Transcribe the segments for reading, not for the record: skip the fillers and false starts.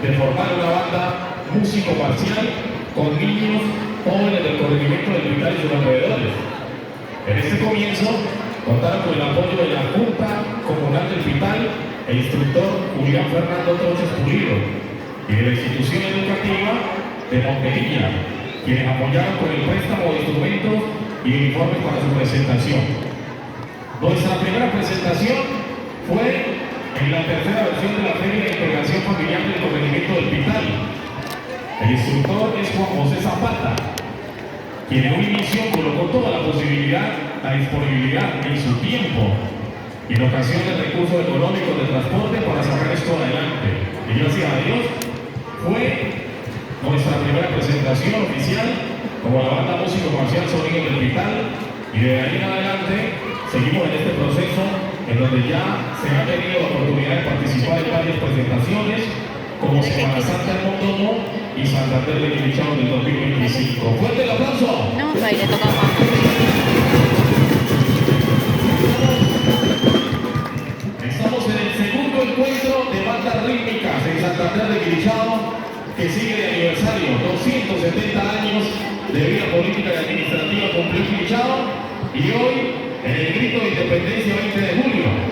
de formar una banda músico-marcial con niños jóvenes del corregimiento del Pital y sus alrededores. En este comienzo contaron con el apoyo de la Junta Comunal del Pital, el instructor Julián Fernando Troches Pulido y de la institución educativa de Montería, quienes apoyaron con el préstamo de instrumentos y uniformes para su presentación. Nuestra primera presentación fue en la tercera versión de la Feria de Integración Familiar del Corregimiento del Pital. El instructor es Juan José Zapata, quien en un inicio colocó toda la posibilidad, la disponibilidad en su tiempo y en ocasión de recursos económicos de transporte para sacar esto adelante. Y gracias a Dios fue nuestra primera presentación oficial como la banda músico marcial Sonido del Pital, y de ahí en adelante seguimos en este proceso en donde ya se ha tenido la oportunidad de participar en varias presentaciones como Semana Santa en Mondoño y Santander de Quilichao del 2025. ¡Fuerte el aplauso! No, ahí le toca más. Estamos en el segundo encuentro de bandas rítmicas en Santander de Quilichao, que sigue de aniversario. 270 años de vida política y administrativa cumplió Quilichao, y hoy en el grito de independencia 20 de julio.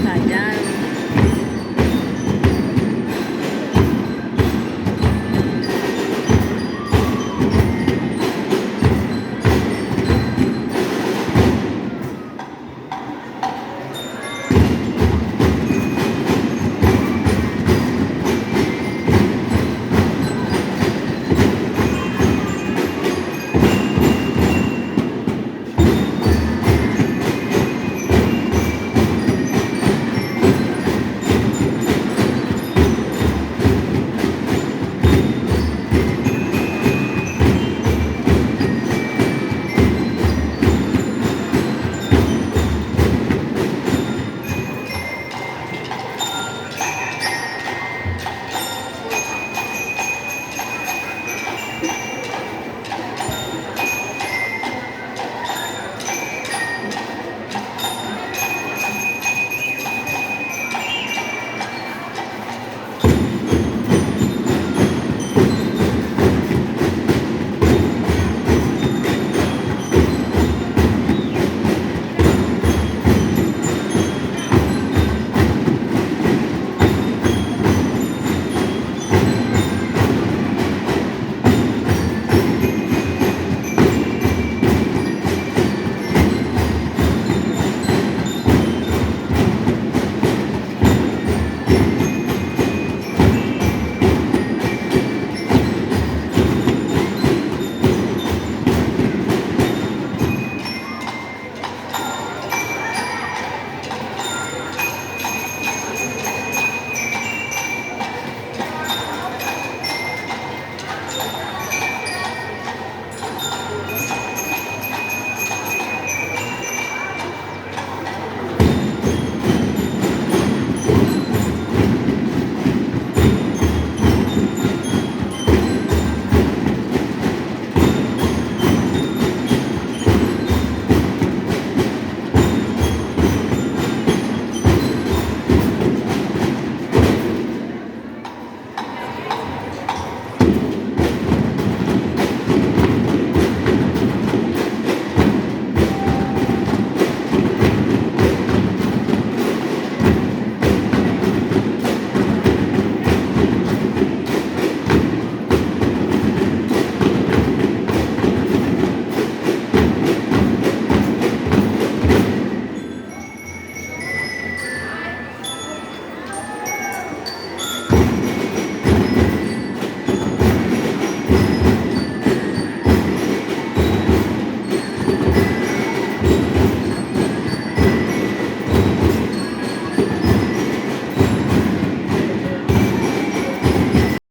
Allá.